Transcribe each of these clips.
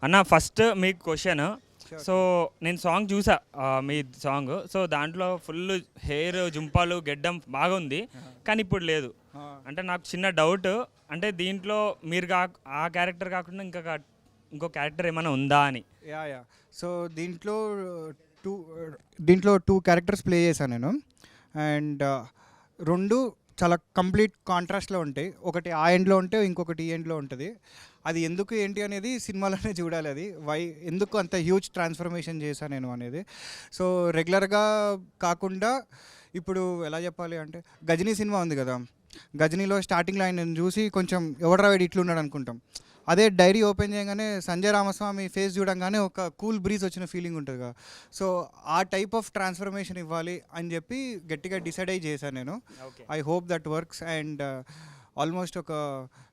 అన్న ఫస్ట్ మీకు question. So నేను సాంగ్ చూసా, మీ సాంగ్. సో దాంట్లో ఫుల్ హెయిర్, జుంపాలు, గెడ్డం బాగా ఉంది, కానీ ఇప్పుడు లేదు. అంటే నాకు చిన్న డౌట్, అంటే దీంట్లో మీరు ఆ క్యారెక్టర్ కాకుండా ఇంకో క్యారెక్టర్ ఏమైనా ఉందా అని. యా సో దీంట్లో టూ క్యారెక్టర్స్ ప్లే చేశాను నేను. అండ్ రెండు చాలా కంప్లీట్ కాంట్రాస్ట్లో ఉంటాయి. ఒకటి ఆ ఎండ్లో ఉంటే ఇంకొకటి ఈ ఎండ్లో ఉంటుంది. అది ఎందుకు ఏంటి అనేది సినిమాలోనే చూడాలి. అది ఎందుకు అంత హ్యూజ్ ట్రాన్స్ఫర్మేషన్ చేశాను నేను అనేది. సో రెగ్యులర్గా కాకుండా ఇప్పుడు ఎలా చెప్పాలి అంటే, గజనీ సినిమా ఉంది కదా, గజనీలో స్టార్టింగ్లో ఆయన చూసి కొంచెం ఎవడరా వీడు ఇట్లున్నాడు అనుకుంటాం. అదే డైరీ ఓపెన్ చేయగానే సంజయ్ రామస్వామి ఫేస్ చూడంగానే ఒక కూల్ బ్రీజ్ వచ్చిన ఫీలింగ్ ఉంటుంది కదా. సో ఆ టైప్ ఆఫ్ ట్రాన్స్ఫర్మేషన్ ఇవ్వాలి అని చెప్పి గట్టిగా డిసైడ్ అయ్యి చేశాను నేను. I hope that works. And almost ఒక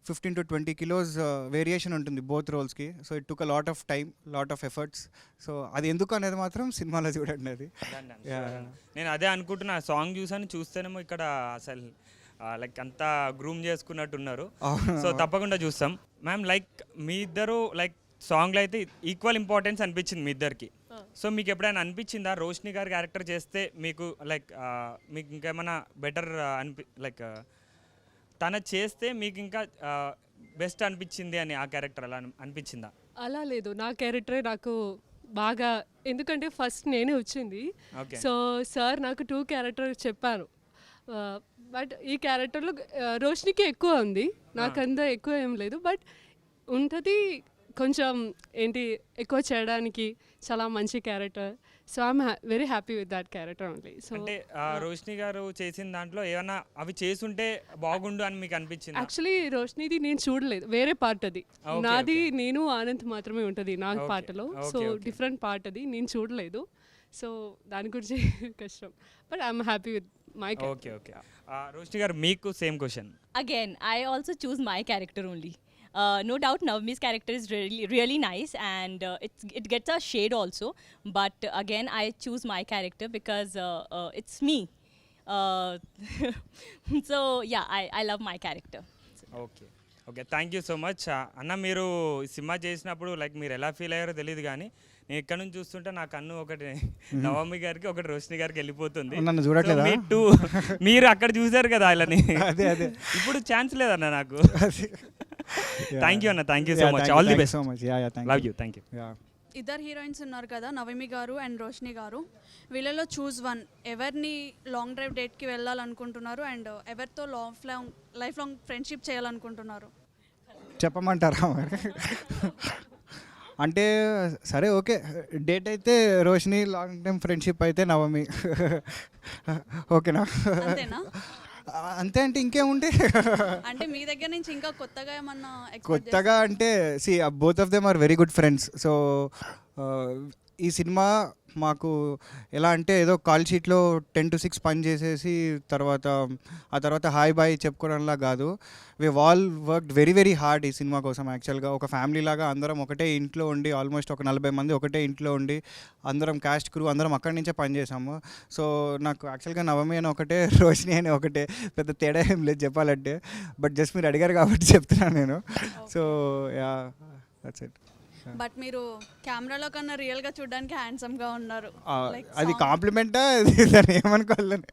15 to 20 kilos వేరియేషన్ ఉంటుంది బోత్ రోల్స్కి. So it took a lot of time, lot of efforts. సో అది ఎందుకు అనేది మాత్రం సినిమాలో చూడండి. అది నేను అదే అనుకుంటున్నా, సాంగ్ చూస్తేనేమో ఇక్కడ అసలు లైక్ అంతా గ్రూమ్ చేసుకున్నట్టున్నారు. సో తప్పకుండా చూస్తాం. మ్యామ్, లైక్ మీ ఇద్దరు లైక్ సాంగ్లో అయితే ఈక్వల్ ఇంపార్టెన్స్ అనిపించింది మీ ఇద్దరికి. సో మీకు ఎప్పుడైనా అనిపించిందా రోష్ని గారి క్యారెక్టర్ చేస్తే మీకు లైక్ మీకు ఇంకేమైనా బెటర్ లైక్ తన చేస్తే మీకు ఇంకా బెస్ట్ అనిపించింది అని ఆ క్యారెక్టర్ అలా అనిపించిందా? అలా లేదు, నా క్యారెక్టరే నాకు బాగా, ఎందుకంటే ఫస్ట్ నేనే వచ్చింది. సో సార్ నాకు 2 క్యారెక్టర్ చెప్పారు, బట్ ఈ క్యారెక్టర్లో రోష్నికి ఎక్కువ ఉంది, నాకంతా ఎక్కువ ఏం లేదు. బట్ ఉంటుంది కొంచెం ఏంటి ఎక్కువ చేయడానికి, చాలా మంచి character. So I'm very happy with that character only. So అంటే రోష్ని గారు చేసిన దాంట్లో ఏమన్నా అవి చేసుంటే బాగుండు అని మీకు అనిపించింది? యాక్చువల్లీ రోష్నిది నేను చూడలేదు, వేరే పార్ట్ అది. నాది నేను ఆనంద్ మాత్రమే ఉంటుంది నా పాటలో. సో డిఫరెంట్ పార్ట్ అది, నేను చూడలేదు. సో దాని గురించి కష్టం. But I'm happy with my character. Okay. Roshni garu, meeku same question. Again, I also choose my character only. No doubt Navami's character is really nice, and it gets a shade also. But again, I choose my character because it's me. So yeah, I love my character. Okay. Thank you so much. Anna, మీరు cinema చేసినప్పుడు like మీరు ఎలా feel అయ్యారో తెలియదు, కానీ నేను ఇక్కడ నుంచి చూస్తుంటే నా కన్ను ఒకటి నవమి గారికి, ఒకటి రోష్ని గారికి వెళ్ళిపోతుంది. నన్ను చూడట్లేదా? మీరు అక్కడ చూసారు కదా వాళ్ళని. అదే ఇప్పుడు ఛాన్స్ లేదన్న నాకు. థ్యాంక్ యూ అన్న, thank you so much. All the best. Love you. Thank you. ఇద్దరు హీరోయిన్స్ ఉన్నారు కదా, నవమి గారు అండ్ రోష్ని గారు. వీళ్ళలో చూస్ వన్, ఎవరిని లాంగ్ డ్రైవ్ డేట్కి వెళ్ళాలనుకుంటున్నారు అండ్ ఎవరితో లైఫ్ లాంగ్ ఫ్రెండ్షిప్ చేయాలనుకుంటున్నారు? చెప్పమంటారా? అంటే సరే, ఓకే, డేట్ అయితే రోషిని, లాంగ్ టైం ఫ్రెండ్షిప్ అయితే నవమి. ఓకేనా? అంతేనా? అంతే. అంటే ఇంకేముంటే అంటే మీ దగ్గర నుంచి ఇంకా కొత్తగా ఏమన్నా? కొత్తగా అంటే both of them are very good friends. So ఈ సినిమా మాకు ఎలా అంటే ఏదో కాల్ షీట్లో 10 to 6 పని చేసేసి ఆ తర్వాత హాయ్ బాయ్ చెప్పుకోవడంలా కాదు. We all worked very very hard ఈ సినిమా కోసం. యాక్చువల్గా ఒక ఫ్యామిలీ లాగా అందరం ఒకటే ఇంట్లో ఉండి, ఆల్మోస్ట్ ఒక 40 మంది ఒకటే ఇంట్లో ఉండి, అందరం క్యాస్ట్ క్రూ అందరం అక్కడి నుంచే పనిచేసాము. సో నాకు యాక్చువల్గా నవమి అని ఒకటే, రోషిని అని ఒకటే, పెద్ద తేడా ఏం లేదు చెప్పాలంటే. బట్ జస్ట్ మీరు అడిగారు కాబట్టి చెప్తున్నాను నేను. So yeah, that's it. But మీరు కెమెరాలో కన్నా రియల్గా చూడడానికి హ్యాండ్సమ్గా ఉన్నారు. అది కాంప్లిమెంటా? దాన్ని ఏమనుకోవాలని?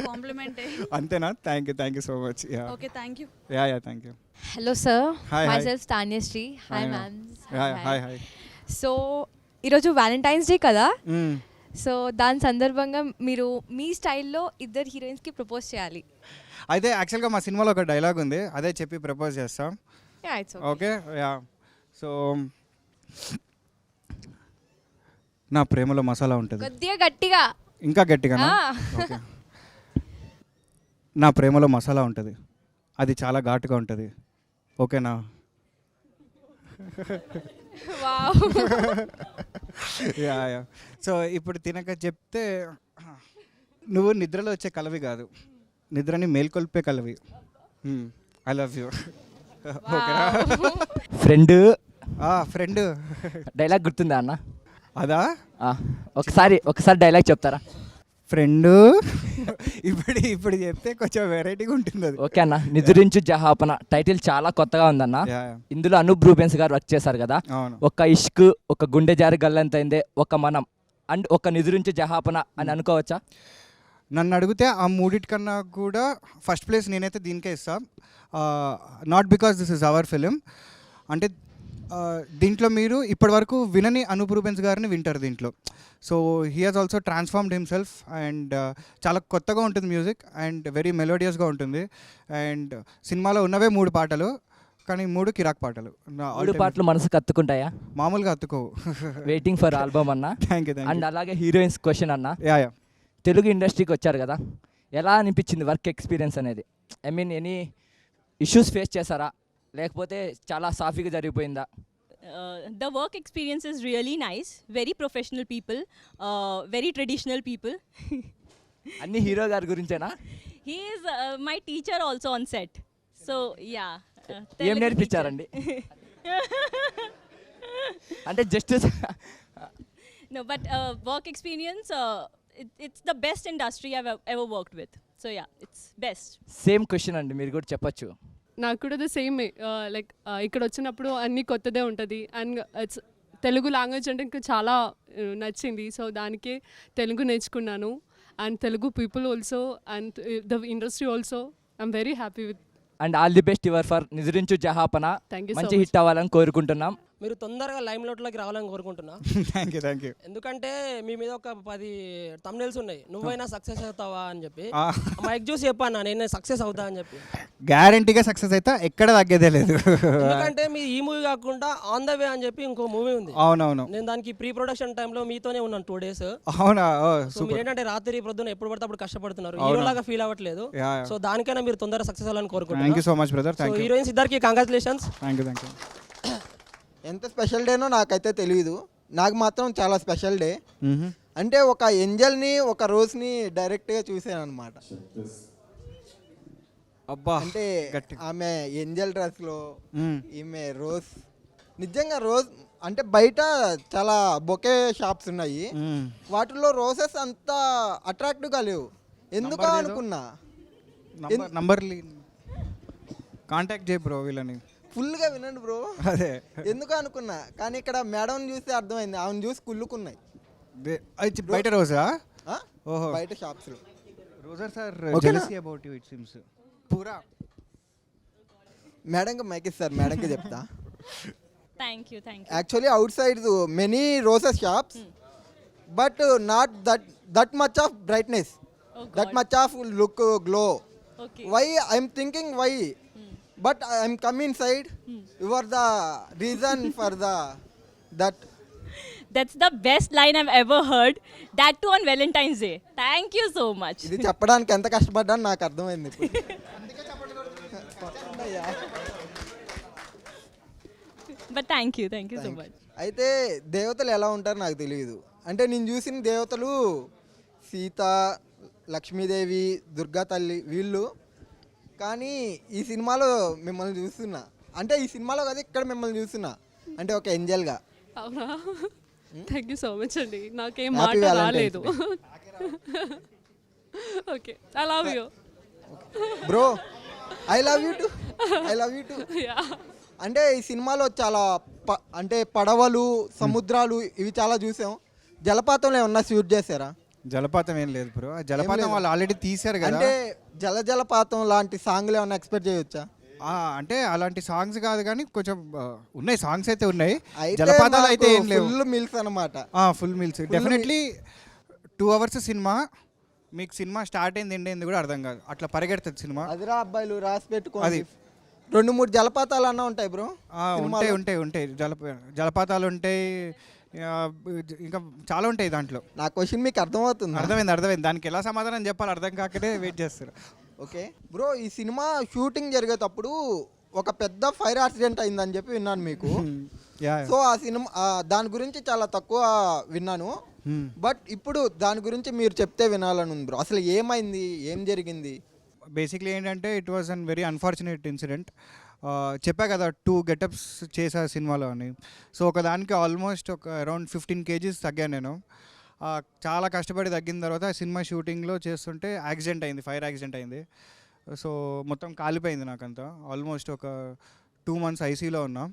కాంప్లిమెంటే. అంతేనా? Thank you so much. Okay, thank you. Yeah thank you. Hello sir. Hi. Myself Tanyashree. Hi ma'am. Hi. So ఈరోజు వ్యాలంటైన్స్ డే కదా, సో దాని సందర్భంగా మీరు మీ స్టైల్లో ఇద్దరు హీరోయిన్స్కి ప్రపోజ్ చేయాలి. అయితే యాక్చువల్గా మా సినిమాలో ఒక డైలాగ్ ఉంది, అదే చెప్పి ప్రపోజ్ చేస్తాం. ఓకే. యా. సో నా ప్రేమలో మసాలా ఉంటుంది. కొద్దిగా గట్టిగా. ఇంకా గట్టిగానా? ఓకే. నా ప్రేమలో మసాలా ఉంటుంది, అది చాలా ఘాటుగా ఉంటుంది. ఓకేనా? యా. సో ఇప్పుడు తినక చెప్తే, నువ్వు నిద్రలో వచ్చే కలవి కాదు, నిద్రని మేల్కొల్పే కలవి. I love you. ఓకేనా? ఫ్రెండ్ డైలాగ్ గుర్తుందా అన్న? అదా? ఒకసారి డైలాగ్ చెప్తారా? ఫ్రెండ్ ఇప్పుడు చెప్తే కొంచెం వెరైటీగా ఉంటుంది అది. ఓకే అన్న, నిద్రించు జహాపన టైటిల్ చాలా కొత్తగా ఉందన్న. Yeah, yeah. ఇందులో అనూప్ రూబెన్స్ గారు వర్క్ చేశారు కదా. అవును. ఒక ఇష్క్, ఒక గుండె జారి గల్లంతైందే, ఒక మనం అండ్ ఒక నిద్రించు జహాపన అని అనుకోవచ్చా? నన్ను అడిగితే ఆ మూడిటికన్నా కూడా ఫస్ట్ ప్లేస్ నేనైతే దీనికే ఇస్తా. Not because this is our film. అంటే దీంట్లో మీరు ఇప్పటివరకు వినని అనూప్ రూబెన్స్ గారిని వింటారు దీంట్లో. So he has also transformed himself and చాలా కొత్తగా ఉంటుంది మ్యూజిక్ అండ్ వెరీ మెలోడియస్గా ఉంటుంది. అండ్ సినిమాలో ఉన్నవే 3 పాటలు, కానీ 3 కిరాక్ పాటలు. 3 పాటలు మనసుకు అత్తుకుంటాయా? మామూలుగా అత్తుకోవు. వెయిటింగ్ ఫర్ ఆల్బమ్ అన్న. Thank you. అండ్ అలాగే హీరోయిన్స్ క్వశ్చన్ అన్న. Yeah yeah. తెలుగు ఇండస్ట్రీకి వచ్చారు కదా, ఎలా అనిపించింది వర్క్ ఎక్స్పీరియన్స్ అనేది? I mean any issues face చేశారా, లేకపోతే చాలా సాఫీగా జరిగిపోయిందా? The work experience is really nice. Very professional people, very traditional people. అన్ని హీరో గారి గురించేనా? He is my teacher also on set. So yeah. ఏం Telugu నేర్పించారండి? teacher. అంటే just No, but work experience, it's the best industry I've ever worked with. So yeah, it's best. Same question అండి, మీరు కూడా చెప్పొచ్చు. నాకు కూడా the same like ఇక్కడ వచ్చినప్పుడు అన్నీ కొత్తదే ఉంటుంది అండ్ ఇట్స్ తెలుగు లాంగ్వేజ్ అంటే ఇంకా చాలా నచ్చింది. సో దానికే తెలుగు నేర్చుకున్నాను and Telugu people also and the industry also I'm very happy with. And all the best your for Nidrinchu Jahapana. Thank you so మంచి much. హిట్ అవ్వాలని కోరుకుంటున్నాం. మీరు తొందరగా లైమ్ లోట్లోకి రావాలని కోరుకుంటున్నా. Thank you. Thank you. ఎందుకంటే మీ మీద ఒక 10 thumbnails ఉన్నాయి, నువ్వైనా సక్సెస్ అవుతావా అని చెప్పి. ఆ. మైక్ చూసి చెప్పాను నేను సక్సెస్ అవుతా అని చెప్పి. గ్యారంటీగా సక్సెస్ అయితే ఎక్కడ తగ్గేదే లేదు. ఎందుకంటే మీ ఈ మూవీ కాకుండా ఆన్ ద వే అని చెప్పి ఇంకో మూవీ ఉంది. అవునవును. నేను దానికి ప్రీ ప్రొడక్షన్ టైంలో మీతోనే ఉన్నాను 2 days. అవునా? So super. మీరు ఏంటంటే రాత్రి ప్రొద్దున ఎప్పుడు పడితే అప్పుడు కష్టపడుతున్నారు, అవునా. హీరోలాగా ఫీల్ అవ్వట్లేదు. Yeah yeah. సో దానికైనా మీరు తొందరగా సక్సెస్ అవ్వాలని థ్యాంక్ యూ కోరుకుంటున్నాను. So much brother. So thank you. Heroines ఇద్దరికి congratulations. Thank you. Thank you. ఎంత స్పెషల్ డేనో నాకైతే తెలియదు, నాకు మాత్రం చాలా స్పెషల్ డే. అంటే ఒక ఏంజల్ని, ఒక రోజ్ని డైరెక్ట్గా చూసాను అనమాట. అబ్బా అంటే గట్టి. ఆమె ఏంజల్ డ్రెస్లో, ఈమె రోజ్. నిజంగా రోజ్ అంటే బయట చాలా బొకే షాప్స్ ఉన్నాయి, వాటిల్లో రోజెస్ అంత అట్రాక్టివ్గా లేవు. ఎందుకో నంబర్ అనుకున్నా. నంబర్ కాంటాక్ట్ చేయి బ్రో వీళ్ళని. ఫుల్గా వినండి బ్రో. అదే ఎందుకో అనుకున్నా, కానీ ఇక్కడ మేడం చూస్తే అర్థమైంది, ఆమెను చూసి కుళ్ళుకున్నాయి. బయట రోజా? ఆ? ఓహో. బయట షాప్స్లో. రోజర్ సార్ ఓకేనా? Jealousy about you it seems. పూరా మేడంకి మైక్ ఇస్తారు, మేడంకి చెప్తా. Thank you. Actually, outside many roses shops, but not that much of brightness, Oh that God. much of look glow. Okay. Why I'm thinking why, but I'm come inside. You are the reason for that. That's the best line I've ever heard. That too on Valentine's Day. Thank you so much. ఇది చెప్పడానికి ఎంత కష్టపడ్డాను నాకు అర్థమైంది ఇప్పుడు. But thank you so much. అయితే దేవతలు ఎలా ఉంటారో నాకు తెలియదు. అంటే నేను చూసిన దేవతలు సీత, లక్ష్మీదేవి, దుర్గా తల్లి వీళ్ళు. కానీ ఈ సినిమాలో మిమ్మల్ని చూస్తున్నా, అంటే ఈ సినిమాలో కదా ఇక్కడ మిమ్మల్ని చూస్తున్నా, అంటే ఒక ఏంజల్గా. అవునా? థ్యాంక్ యూ సో మచ్ అండి. నాకేం Happy మాట Valentine's రాలేదు. Okay, I love you bro. I love you to. I love you to. Yeah. అంటే ఈ సినిమాలో చాలా అంటే పడవలు, సముద్రాలు ఇవి చాలా చూసాం. జలపాతంలో ఏమన్నా షూట్ చేశారా? జలపాతం ఏం లేదు బ్రో. జలపాతం లేదు. వాళ్ళు ఆల్రెడీ తీశారు కదా. అంటే జలపాతం లాంటి సాంగ్లు ఏమన్నా ఎక్స్పెక్ట్ చేయొచ్చా? అంటే అలాంటి సాంగ్స్ కాదు కానీ కొంచెం ఉన్నాయి, సాంగ్స్ అయితే ఉన్నాయి. అయితే జలపాతాలు అయితే ఏం లేవు. ఫుల్ మిల్స్ అన్నమాట. Full meals definitely. 2 hours cinema, మీకు సినిమా స్టార్ట్ అయింది ఎండ్ అయింది కూడా అర్థం కాదు, అట్లా పరిగెడుతుంది సినిమా. అదిరా అబ్బాయిలు రాసి పెట్టుకోండి. అది 2-3 జలపాతాలు అన్నా ఉంటాయి బ్రో. ఉంటాయి జలపాతాలు ఉంటాయి, ఇంకా చాలా ఉంటాయి దాంట్లో. నా క్వశ్చన్ మీకు అర్థమవుతుంది? అర్థమైంది. దానికి ఎలా సమాధానం చెప్పాలి అర్థం కాకనే వెయిట్ చేస్తారు. ఓకే బ్రో, ఈ సినిమా షూటింగ్ జరిగేటప్పుడు ఒక పెద్ద ఫైర్ యాక్సిడెంట్ అయిందని చెప్పి విన్నాను మీకు. సో ఆ సినిమా దాని గురించి చాలా తక్కువ విన్నాను, బట్ ఇప్పుడు దాని గురించి మీరు చెప్తే వినాలని ఉంది బ్రో. అసలు ఏమైంది, ఏం జరిగింది? బేసిక్లీ ఏంటంటే it was an very unfortunate incident. చెప్పా కదా 2 గెటప్స్ చేసా సినిమాలో అని. సో ఒకదానికి ఆల్మోస్ట్ ఒక అరౌండ్ 15 kgs తగ్గాను నేను. చాలా కష్టపడి తగ్గిన తర్వాత సినిమా షూటింగ్లో చేస్తుంటే యాక్సిడెంట్ అయింది, ఫైర్ యాక్సిడెంట్ అయింది. సో మొత్తం కాలిపోయింది నాకంతా. ఆల్మోస్ట్ ఒక 2 months ఐసీయూలో ఉన్నా.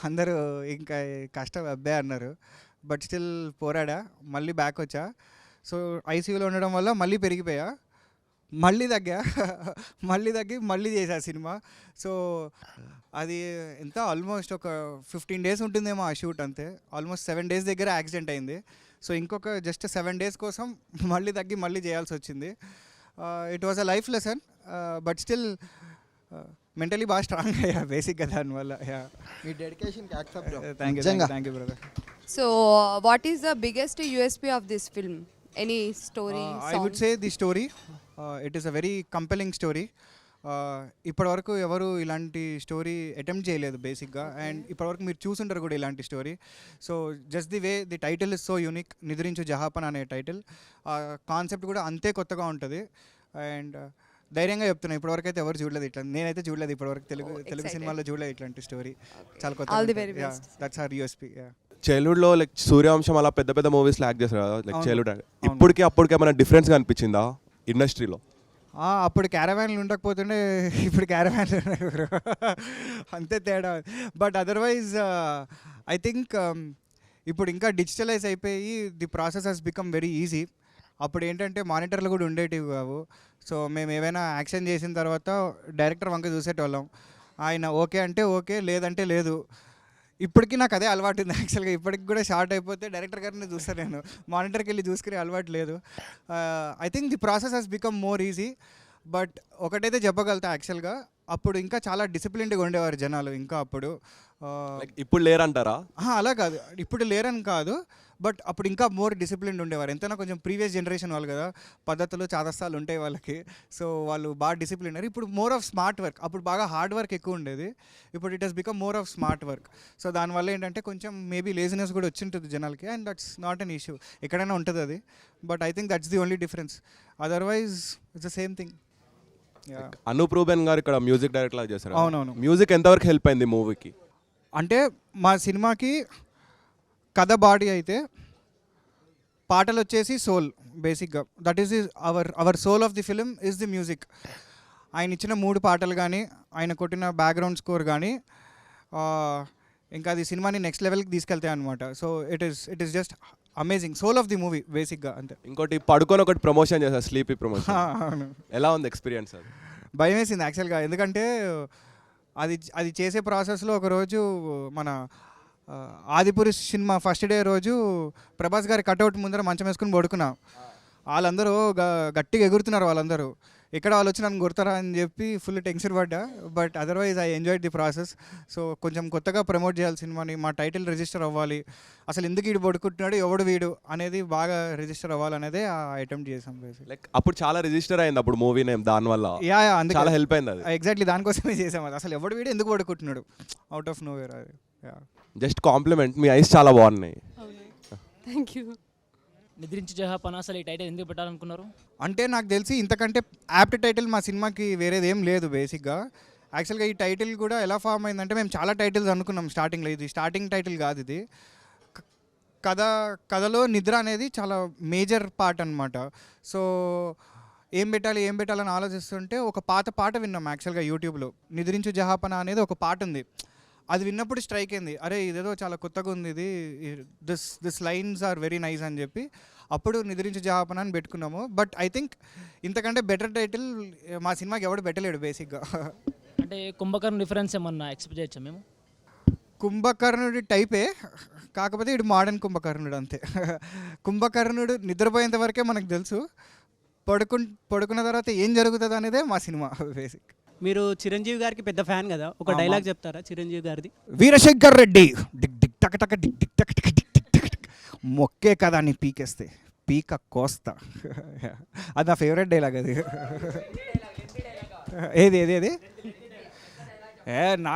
అందరూ ఇంకా కష్టం అబ్బాయి అన్నారు, బట్ స్టిల్ పోరాడా, మళ్ళీ బ్యాక్ వచ్చా. సో ఐసీయూలో ఉండడం వల్ల మళ్ళీ పెరిగిపోయా, మళ్ళీ తగ్గి మళ్ళీ చేశా సినిమా. సో అది ఎంత ఆల్మోస్ట్ ఒక 15 days ఉంటుందేమో ఆ షూట్, అంతే. ఆల్మోస్ట్ 7 days దగ్గర యాక్సిడెంట్ అయింది. సో ఇంకొక జస్ట్ 7 days కోసం మళ్ళీ తగ్గి మళ్ళీ చేయాల్సి వచ్చింది. It was a life lesson, but still mentally బాగా స్ట్రాంగ్ అయ్యా బేసిక్గా దానివల్ల. మీ డెడికేషన్కి accept. Thank you brother. So, what is the biggest USP of this film? Any story? I would say the story. It is a very compelling story. ఇప్పటివరకు ఎవరు ఇలాంటి story attempt చేయలేదు బేసిక్గా, అండ్ ఇప్పటివరకు మీరు చూసుంటారు కూడా ఇలాంటి story. So just the way the title is so unique, Nidrinchu Jahapana అనే టైటిల్. కాన్సెప్ట్ కూడా అంతే కొత్తగా ఉంటుంది. అండ్ ధైర్యంగా చెప్తున్నా, ఇప్పటివరకు అయితే ఎవరు చూడలేదు ఇట్లా, నేనైతే చూడలేదు ఇప్పటివరకు, తెలుగు సినిమాలో చూడలేదు ఇట్లాంటి స్టోరీ. చాలా కొత్త. That's our USP. చైల్డ్హుడ్లో లైక్ సూర్యవంశం అలా పెద్ద పెద్ద మూవీస్ యాక్ట్ చేస్తారు కదా, లైక్ చైల్డ్హుడ్. అప్పటికి ఏమైనా డిఫరెన్స్గా అనిపించిందా ఇండస్ట్రీలో? అప్పుడు క్యారవాన్లు ఉండకపోతుండే, ఇప్పుడు క్యారవాన్లు ఉన్నాయి, అంతే తేడా. బట్ అదర్వైజ్ ఐ థింక్ ఇప్పుడు ఇంకా డిజిటలైజ్ అయిపోయి the process has become very easy. అప్పుడు ఏంటంటే మానిటర్లు కూడా ఉండేటివి కావు. సో మేము ఏమైనా యాక్షన్ చేసిన తర్వాత డైరెక్టర్ వంక చూసేటోళ్ళం, ఆయన ఓకే అంటే ఓకే, లేదంటే లేదు. ఇప్పటికీ నాకు అదే అలవాటు ఉంది యాక్చువల్గా. ఇప్పటికి కూడా షార్ట్ అయిపోతే డైరెక్టర్ గారిని చూస్తాను, నేను మానిటర్కి వెళ్ళి చూసుకునే అలవాటు లేదు. I think the process has become more easy. But ఒకటైతే చెప్పగలుగుతా, యాక్చువల్గా అప్పుడు ఇంకా చాలా డిసిప్లిన్డ్గా ఉండేవారు జనాలు. ఇంకా అప్పుడు ఇప్పుడు లేరంటారా? అలా కాదు, ఇప్పుడు లేరని కాదు, బట్ అప్పుడు ఇంకా మోర్ డిసిప్లిన్డ్ ఉండేవారు. ఎంతైనా కొంచెం ప్రీవియస్ జనరేషన్ వాళ్ళు కదా, పద్ధతులు చాదస్తాలు ఉంటాయి వాళ్ళకి. సో వాళ్ళు బాగా డిసిప్లిన్. ఇప్పుడు మోర్ ఆఫ్ స్మార్ట్ వర్క్. అప్పుడు బాగా హార్డ్ వర్క్ ఎక్కువ ఉండేది, ఇప్పుడు it has become more of smart work. So దానివల్ల ఏంటంటే కొంచెం మేబీ లేజినెస్ కూడా వచ్చింటుంది జనాలకి, and that's not an issue, ఎక్కడైనా ఉంటుంది అది. But I think that's the only difference, otherwise it's the same thing. Anoop Rubens గారు ఇక్కడ మ్యూజిక్ డైరెక్టర్ లాగా చేశారు. అవునవును. మ్యూజిక్ ఎంతవరకు హెల్ప్ అయింది మూవీకి? అంటే మా సినిమాకి కథ బాడీ అయితే, పాటలు వచ్చేసి సోల్ బేసిక్గా. That is our soul of the film is the music. ఆయన ఇచ్చిన 3 పాటలు కానీ, ఆయన కొట్టిన బ్యాక్గ్రౌండ్ స్కోర్ కానీ, ఇంకా అది సినిమాని నెక్స్ట్ లెవెల్కి తీసుకెళ్తాయి అనమాట. So it is just amazing, soul of the movie బేసిక్గా, అంతే. ఇంకోటి పడుకొని ఒకటి ప్రమోషన్ చేశారు, స్లీపీ ప్రమోషన్. ఎలా ఉంది ఎక్స్పీరియన్స్? అది భయం వేసింది యాక్చువల్గా, ఎందుకంటే అది చేసే ప్రాసెస్లో ఒకరోజు మన ఆదిపురుష్ సినిమా ఫస్ట్ డే రోజు ప్రభాస్ గారి కట్అవుట్ ముందర మంచం వేసుకుని పడుకున్నా. వాళ్ళందరూ గట్టిగా ఎగురుతున్నారు, వాళ్ళందరూ ఎక్కడ వాళ్ళు వచ్చి నన్ను కొడతారా అని చెప్పి ఫుల్ టెన్షన్ పడ్డా. But otherwise I enjoyed the process. So కొంచెం కొత్తగా ప్రమోట్ చేయాలి సినిమాని, మా టైటిల్ రిజిస్టర్ అవ్వాలి, అసలు ఎందుకు వీడు పడుకుంటున్నాడు, ఎవడు వీడు అనేది బాగా రిజిస్టర్ అవ్వాలనేదే ఆ అటెంప్ట్ చేసాం. లైక్ అప్పుడు చాలా రిజిస్టర్ అయింది అప్పుడు మూవీ నేమ్, దానివల్ల చాలా హెల్ప్ అయింది అది. ఎగ్జాక్ట్లీ దానికోసమే చేసాం అది. అసలు ఎవడు వీడు ఎందుకు పడుకుంటున్నాడు, అవుట్ ఆఫ్ నోవేర్. అది జస్ట్ కాంప్లిమెంట్, మీ ఐస్ చాలా బాగున్నాయి. Thank you. నిద్రించి జహాపన అసలు ఈ టైటిల్ ఎందుకు పెట్టాలనుకున్నారు? అంటే నాకు తెలిసి ఇంతకంటే యాప్ట్ టైటిల్ మా సినిమాకి వేరేది ఏం లేదు బేసిక్గా. యాక్చువల్గా ఈ టైటిల్ కూడా ఎలా ఫామ్ అయిందంటే, మేము చాలా టైటిల్స్ అనుకున్నాం స్టార్టింగ్లో, ఇది స్టార్టింగ్ టైటిల్ కాదు. ఇది కథలో నిద్ర అనేది చాలా మేజర్ పార్ట్ అనమాట. సో ఏం పెట్టాలని ఆలోచిస్తుంటే ఒక పాట విన్నాం యాక్చువల్గా యూట్యూబ్లో. నిద్రించు జహాపన అనేది ఒక పాట ఉంది. అది విన్నప్పుడు స్ట్రైక్ అయింది, అరే ఇదేదో చాలా కొత్తగా ఉంది, ఇది this lines are very nice అని చెప్పి అప్పుడు నిద్రించు జహాపన అని పెట్టుకున్నాము. బట్ ఐ థింక్ ఇంతకంటే బెటర్ టైటిల్ మా సినిమాకి ఎవడు పెట్టలేడు బేసిక్గా. అంటే కుంభకర్ణ రిఫరెన్స్ ఏమన్నా ఎక్స్పెక్ట్ చేయొచ్చా మేము? కుంభకర్ణుడి టైపే, కాకపోతే ఇటు మోడర్న్ కుంభకర్ణుడు అంతే. కుంభకర్ణుడు నిద్రపోయేంత వరకే మనకు తెలుసు, పడుకున్న తర్వాత ఏం జరుగుతుంది అనేదే మా సినిమా బేసిక్. మీరు చిరంజీవి గారికి పెద్ద ఫ్యాన్ కదా, ఒక డైలాగ్ చెప్తారా చిరంజీవి గారిది? వీరశంకర్ రెడ్డి డిక్ డిక్ టక టక డిక్ డిక్ టక టక డిక్ డిక్ టక టక, మొక్కే కదా అని పీకేస్తే పీక కోస్తా. అది నా ఫేవరెట్ డైలాగ్ అది. ఏది నా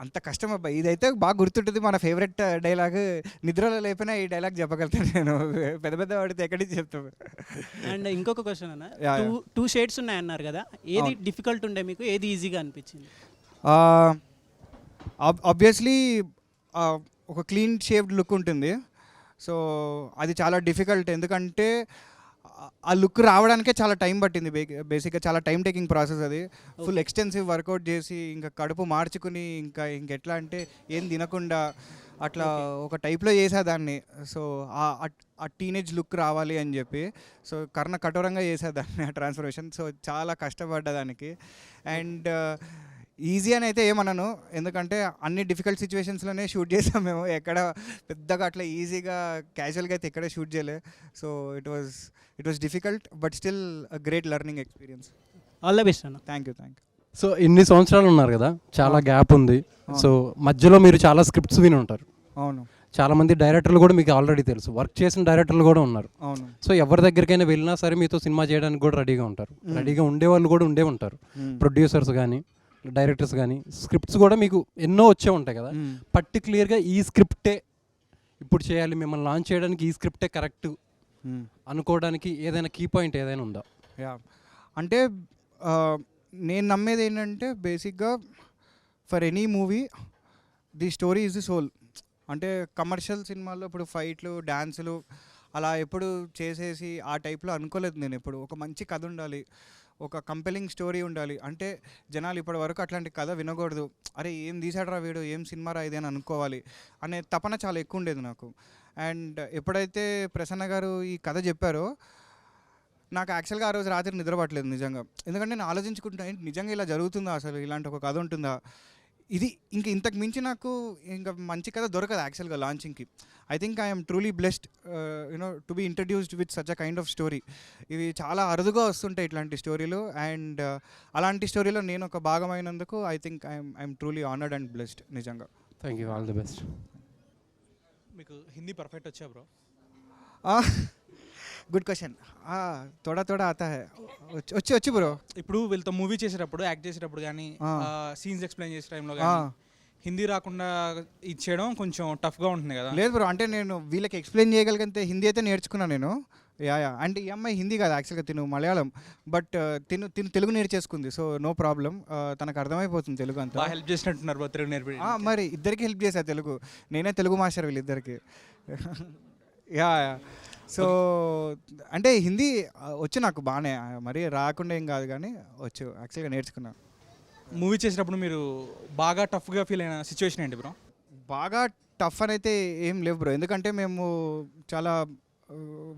అంత కష్టం అబ్బాయి, ఇదైతే బాగా గుర్తుంటుంది. మన ఫేవరెట్ డైలాగ్, నిద్రలో లేపినా ఈ డైలాగ్ చెప్పగలుగుతాను నేను, పెద్ద వాడితే ఎక్కడి నుంచి చెప్తాను. అండ్ ఇంకొక క్వశ్చన్ అన్న, 2 షేడ్స్ ఉన్నాయన్నారు కదా, ఏది డిఫికల్ట్ ఉండే మీకు, ఏది ఈజీగా అనిపించింది? ఆబ్వియస్లీ ఒక క్లీన్ షేప్డ్ లుక్ ఉంటుంది. సో అది చాలా డిఫికల్ట్, ఎందుకంటే ఆ లుక్ రావడానికే చాలా టైం పట్టింది. బేసిక్గా చాలా టైం టేకింగ్ ప్రాసెస్ అది. ఫుల్ ఎక్స్టెన్సివ్ వర్కౌట్ చేసి ఇంకా కడుపు మార్చుకుని ఇంకెట్లా అంటే ఏం తినకుండా అట్లా ఒక టైప్లో చేసేదాన్ని. సో ఆ టీనేజ్ లుక్ రావాలి అని చెప్పి సో కర్ణ కఠోరంగా చేసేదాన్ని ఆ ట్రాన్స్ఫర్మేషన్. సో చాలా కష్టపడ్డదానికి. అండ్ ఈజీ అని అయితే ఏమన్నాను, ఎందుకంటే అన్ని డిఫికల్ట్ సిచ్యువేషన్స్లోనే షూట్ చేసాం మేము. ఎక్కడ పెద్దగా అట్లా ఈజీగా క్యాజువల్గా అయితే ఎక్కడ షూట్ చేయలే. So it was difficult but still a great learning experience. All the best అన్న. Thank you. సో ఇన్ని సంవత్సరాలు ఉన్నారు కదా, చాలా గ్యాప్ ఉంది. సో మధ్యలో మీరు చాలా స్క్రిప్ట్స్ విని ఉంటారు. అవును. చాలామంది డైరెక్టర్లు కూడా మీకు ఆల్రెడీ తెలుసు, వర్క్ చేసిన డైరెక్టర్లు కూడా ఉన్నారు. అవును. సో ఎవరి దగ్గరికైనా వెళ్ళినా సరే మీతో సినిమా చేయడానికి కూడా రెడీగా ఉంటారు. రెడీగా ఉండేవాళ్ళు కూడా ఉండే ఉంటారు, ప్రొడ్యూసర్స్ కానీ డైరెక్టర్స్ కానీ. స్క్రిప్ట్స్ కూడా మీకు ఎన్నో వచ్చే ఉంటాయి కదా, పర్టిక్యులర్గా ఈ స్క్రిప్టే ఇప్పుడు చేయాలి, మిమ్మల్ని లాంచ్ చేయడానికి ఈ స్క్రిప్టే కరెక్ట్ అనుకోవడానికి ఏదైనా కీ పాయింట్ ఏదైనా ఉందా? యా, అంటే నేను నమ్మేది ఏంటంటే బేసిక్గా for any movie the story is the soul. అంటే కమర్షియల్ సినిమాల్లో ఇప్పుడు ఫైట్లు డ్యాన్సులు అలా ఎప్పుడు చేసేసి ఆ టైప్లో అనుకోలేదు నేను ఎప్పుడు. ఒక మంచి కథ ఉండాలి, ఒక కంపెలింగ్ స్టోరీ ఉండాలి. అంటే జనాలు ఇప్పటి వరకు అట్లాంటి కథ వినకూడదు, అరే ఏం తీసాడరా వీడు, ఏం సినిమా రా ఇది అని అనుకోవాలి అనే తపన చాలా ఎక్కువ ఉండేది నాకు. అండ్ ఎప్పుడైతే ప్రసన్న గారు ఈ కథ చెప్పారో నాకు యాక్చువల్గా ఆ రోజు రాత్రి నిద్రపట్టలేదు నిజంగా. ఎందుకంటే నేను ఆలోచించుకుంటున్నా నిజంగా ఇలా జరుగుతుందా, అసలు ఇలాంటి ఒక కథ ఉంటుందా, ఇది ఇంతకు మించి నాకు ఇంకా మంచి కథ దొరకదు యాక్చువల్గా లాంచింగ్కి. I think I'm truly blessed to be introduced with such a kind of story. ఇవి చాలా అరుదుగా వస్తుంటాయి ఇట్లాంటి స్టోరీలు. అండ్ అలాంటి స్టోరీలో నేను ఒక భాగమైనందుకు I think I'm truly honoured and blessed నిజంగా. Thank you, all the best. మీకు హిందీ పర్ఫెక్ట్ వచ్చా బ్రో? Good question. తోడా ఆతా హై. వచ్చి బ్రో. ఇప్పుడు వీళ్ళతో మూవీ చేసేటప్పుడు, యాక్ట్ చేసేటప్పుడు కానీ, సీన్స్ ఎక్స్ప్లెయిన్ చేసే టైంలో కానీ హిందీ రాకుండా ఇచ్చేయడం కొంచెం టఫ్గా ఉంటుంది కదా? లేదు బ్రో, అంటే నేను వీళ్ళకి ఎక్స్ప్లెయిన్ చేయగలిగితే హిందీ అయితే నేర్చుకున్నాను నేను. యా అంటే ఈ అమ్మాయి హిందీ కాదు యాక్చువల్గా, తిను మలయాళం. బట్ తిను తెలుగు నేర్చేసుకుంది. సో నో ప్రాబ్లం, తనకు అర్థమైపోతుంది తెలుగు అంతా. బాగా హెల్ప్ చేసినట్టున్నారు బ్రో తెలుగు నేర్పి. మరి ఇద్దరికి హెల్ప్ చేశా తెలుగు. నేనే తెలుగు మాస్టర్ వీళ్ళిద్దరికి. యా సో అంటే హిందీ వచ్చు నాకు బాగానే, మరీ రాకుండా ఏం కాదు కానీ వచ్చు, యాక్చువల్గా నేర్చుకున్నాను. మూవీ చేసేటప్పుడు మీరు బాగా టఫ్గా ఫీల్ అయిన సిచ్యువేషన్ ఏంటి బ్రో? బాగా టఫ్ అని అయితే ఏం లేవు బ్రో, ఎందుకంటే మేము చాలా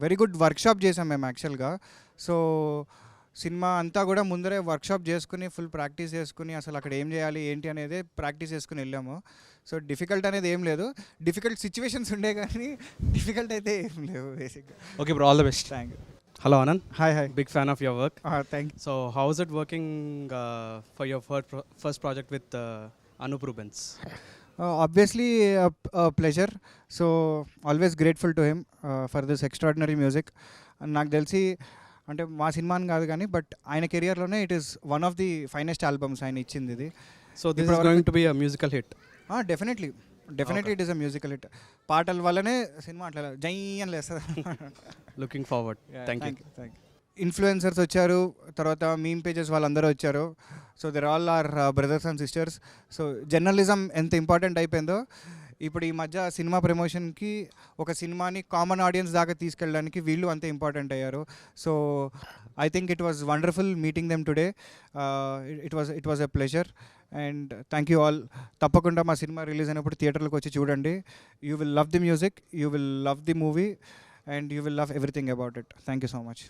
వెరీ గుడ్ వర్క్షాప్ చేసాం మేము యాక్చువల్గా. సో సినిమా అంతా కూడా ముందరే వర్క్షాప్ చేసుకుని ఫుల్ ప్రాక్టీస్ చేసుకుని అసలు అక్కడ ఏం చేయాలి ఏంటి అనేది ప్రాక్టీస్ చేసుకుని వెళ్ళాము. సో డిఫికల్ట్ అనేది ఏం లేదు, డిఫికల్ట్ సిచ్యువేషన్స్ ఉండే కానీ డిఫికల్ట్ అయితే ఏం లేవు బేసిక్గా. Okay bro, all the best. Thank you. Hello Anand. Hi. Big fan of your work. Thank you. So how is it working for your first project with Anup Rubens? Obviously a pleasure. So always grateful to him for this extraordinary music. నాకు తెలిసి అంటే మా cinema అని కాదు కానీ but ఆయన కెరియర్లోనే it is one of the finest albums ఆయన ఇచ్చింది ఇది. So this is going to be a musical hit. Definitely it is a musical hit. పాటల వల్లనే సినిమా అట్లా జై అని లేస్తుంది. Looking forward. Thank you. Influencers వచ్చారు, తర్వాత మీమ్ పేజెస్ వాళ్ళందరూ వచ్చారు. So there all are brothers and sisters. So journalism ఎంత ఇంపార్టెంట్ అయిపోయిందో ఇప్పుడు ఈ మధ్య సినిమా ప్రమోషన్కి ఒక సినిమాని కామన్ ఆడియన్స్ దాకా తీసుకెళ్ళడానికి వీళ్ళు అంతే ఇంపార్టెంట్ అయ్యారు. So I think it was wonderful meeting them today. It was a pleasure and thank you all. తప్పకుండా మా సినిమా రిలీజ్ అయినప్పుడు థియేటర్లకు వచ్చి చూడండి. You will love the music, you will love the movie and you will love everything about it. Thank you so much.